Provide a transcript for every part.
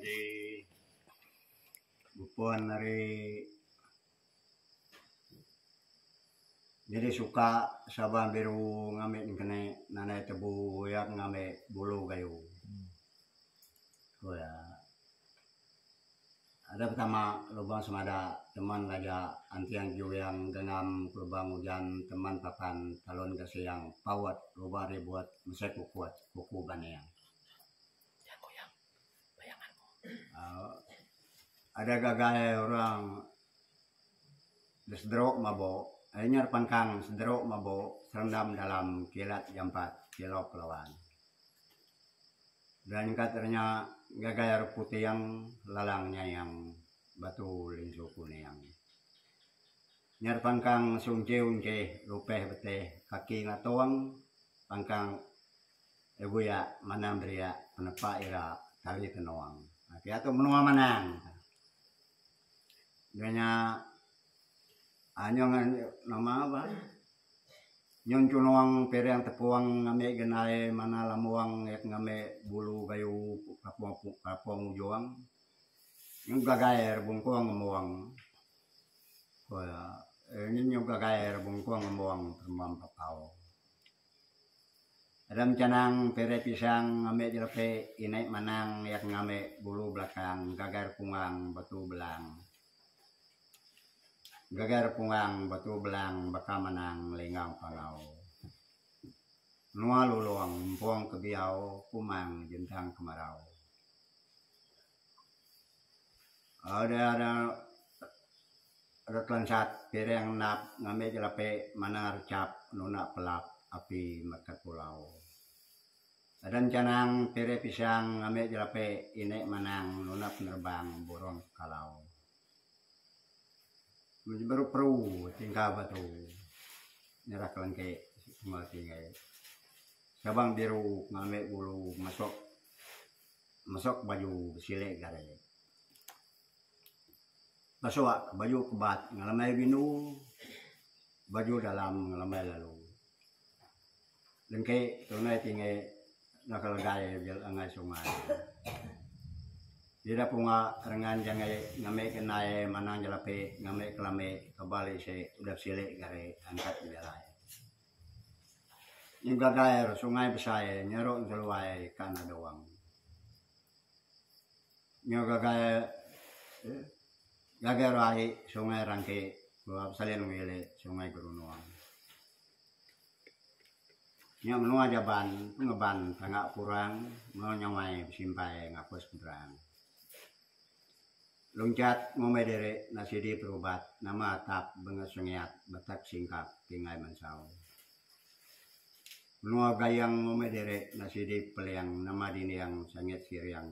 Jadi bupuan dari jadi suka saban biru ngame kene nanai tebu yak ngame bulu gayu. Oh ya. Ada pertama lubang semada teman raja antiang yang dengan lubang hujan teman papan talon kasih yang pawat lubang dibuat mesek kuat kuku banyak. Yang goyang bayanganmu. Ada gagai orang desdrok mabo, akhirnya pangkang sederok mabo serendam dalam kilat jampat kilok lawan. Dan katanya gagai putih yang lalangnya yang batu linsu kuning. Nyar pangkang sunce rupeh beteh kaki ngatoang pangkang ibu ya manam bria penepak ira tali tenoang. Kaya tu menua manang. Danya anyong nama apa? Nyon cunuang perang tepuang ngame genai mana lamuang yak ngame bulu kayu kapong juang. Yung gagair bungkuang ngamuang. Kaya yung gagair bungkuang ngamuang permam papao. Adam canang pere pisang ngame jelape inai manang yak ngame bulu belakang gagar pungang batu belang. Gagar pungang batu belang baka manang lengang pangau. Nua luluang puang kebiau kumang jentang kemarau. Ada telansat pere yang nap ngame jelape mana recap nuna pelap api makat pulau. Dan canang pere pisang ngame jelape inek manang nuna penerbang borong kalau. Baru peru tingkah batu nyerah kelengke semua tinggal. Sabang biru ngame bulu masuk baju silek gare. Masuk baju kebat ngalamai binu baju dalam ngalamai lalu. Lengke tunai tinggal nakal gaya jel angai sungai. Dia punga rengan jangai ngame kenai manang jelape ngame kelame kembali se udah silek gare angkat belai. Ini gagair sungai besar nyerok keluar kana doang. Nyo gagair rai sungai rangke buat salian ngele sungai Gurunuang. Nyo menua jaban ngeban tangak kurang mau nyawai simpai ngapus berang. Loncat ngomai dere nasidi perubat nama tap bengas sengiat batak singkap tinggai mansau. Menua gayang ngomai dere nasidi peliang nama dini yang sengit siriang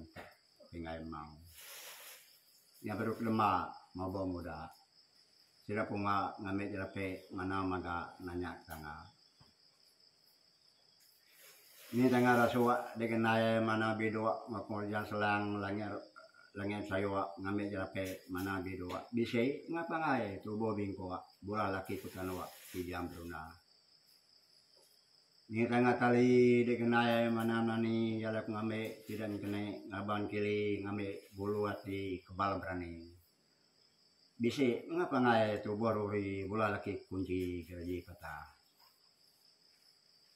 tinggai mau. Ya beruk lemah mau bawa muda. Sira punga ngame jelape mana maga nanya tanga. Ini tengah rasua dikenai mana bidua ngakmurjan selang langit sayo ngambil jelape mana bidua bisai ngapa ngai tubuh bingko bola laki kutanwa dijam bruna ni tengah tali dikenai mana nani jalak ngambil tidak kene ngaban kili ngambil bulu hati kebal berani bisai ngapa ngai tubuh ruri bola laki kunci gaji kata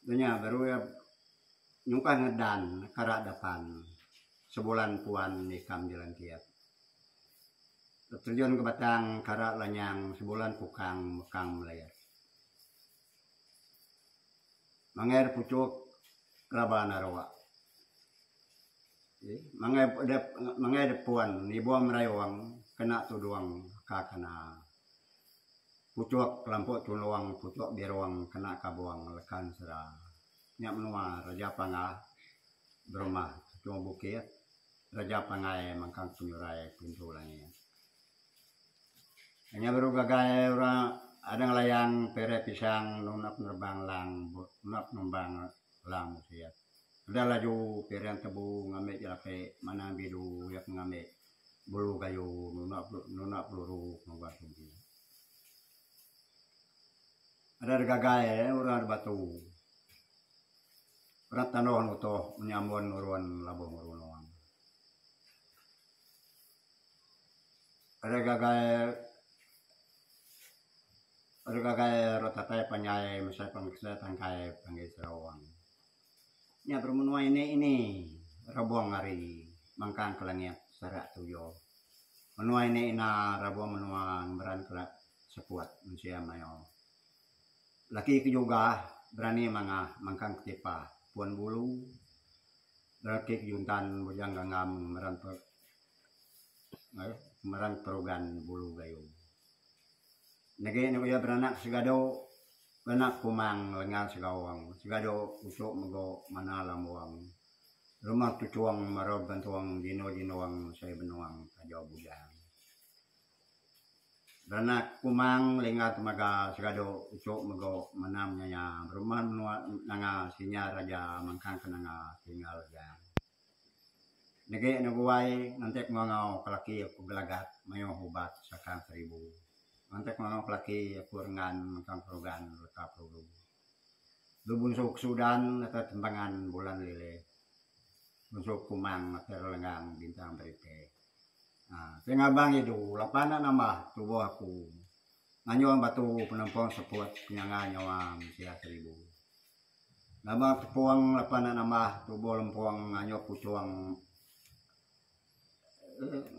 dunia baru ya nyungkah ngedan karak depan sebulan puan nikam jalan kiat. Terjun ke batang karak lanyang sebulan pukang mekang melayar. Manger pucuk raba narawa. Manger depuan ibu merayuang kena tuduang kakana. Pucuk kelampuk tuluang pucuk biruang kena kabuang lekan sera. Nyak menua raja pangah berumah cuma bukit. Raja pangai mangkang penyurai pintu langit. Hanya baru gagai orang ada ngelayang pere pisang nunak nerbang lang nunak nembang lang musiat. Ada laju pere yang tebu ngame jelape mana bidu yak ngame bulu kayu nunak peluru membuat tinggi. Ada gagai orang batu. Orang tanoh nutoh menyambon uruan labuh uruan. ada rotatai panyai masai pangkesatan kai panggil Sarawang. Nya bermenua ini rabuang hari mangkang kelangit sarak tuyo. Menua ini rabuang menua beran kelak sepuat manusia mayo. Laki juga berani mangkang ketipa puan bulu. Berarti juntan bujang gangam meran perogan bulu gayung. Nege ya beranak segado beranak kumang lengan segawang segado usuk mego mana lamuang rumah tucuang marob bantuang dino saya benuang kajo bujang beranak kumang lengan temaga segado usuk mego manam nyanya rumah nanga sinya raja mangkang kenanga tinggal jang nege naguai nanti ngangau kelaki aku gelagat mayo hubat sakang 1000 Mantek mga pelaki aku rengan mangkang perogan lekap perogu. Bunsuk sudan atau tembangan bulan lele. Bunsuk kumang atau lengang bintang berite. Nah, tengah bang itu lapana nambah tubuh aku. Nganyong batu penampung sepuat penyangga nyawa manusia 1000. Nama tepuang lapana nambah tubuh lempuang nganyok pucuang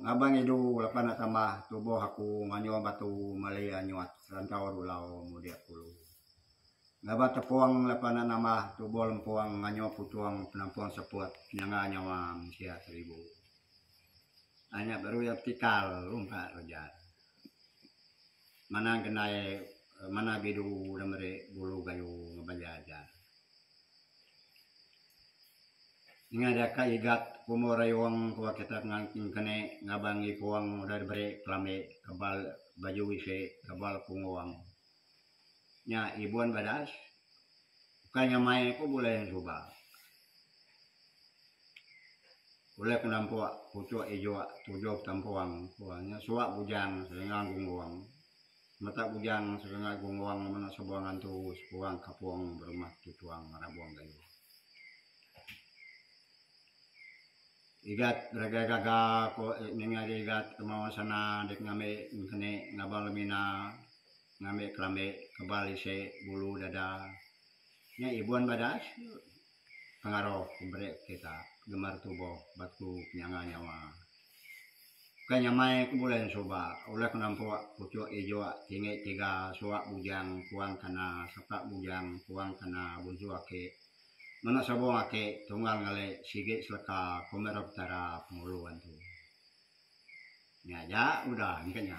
ngabang itu lapan tambah tubuh aku nganyo batu malaya nyuat rantau rulau mudia pulu ngabat tepuang lapan nambah tubuh lempuang nganyo pucuang penampuang sepuat nyanga nyawa manusia 1000 hanya baru ya tikal lumpa rojar mana kenai mana bidu damre bulu gayu ngabajajar ada kaigat pumorayong kuwa kita ngangking kene ngabangi puang dari bere klame kabal baju wise kabal punguang nya ibuan badas kanya mai ko boleh coba boleh kenampua pucuk ijo tujuh tampuang puangnya suak bujang sengang gunguang mata bujang sengang gunguang mana sebuangan tu sebuang kapuang berumah tutuang rabuang gayu igat raga ko ningali igat kemauan sana dek ngame kene ngabal mina ngame klame kebal ise bulu dada nya ibuan badas pengaruh kubre kita gemar tubuh batu penyangga nyawa kanya mai ku boleh coba oleh kenampua pucuk ijo tinggi 3 suak bujang kuang kana sepak bujang kuang kana bunju ake mana sabong ake tunggal ngale sige selaka komerop tara penguluan tu. Ya udah ingkanya.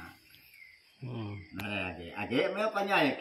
Nare age. Age me apa nyai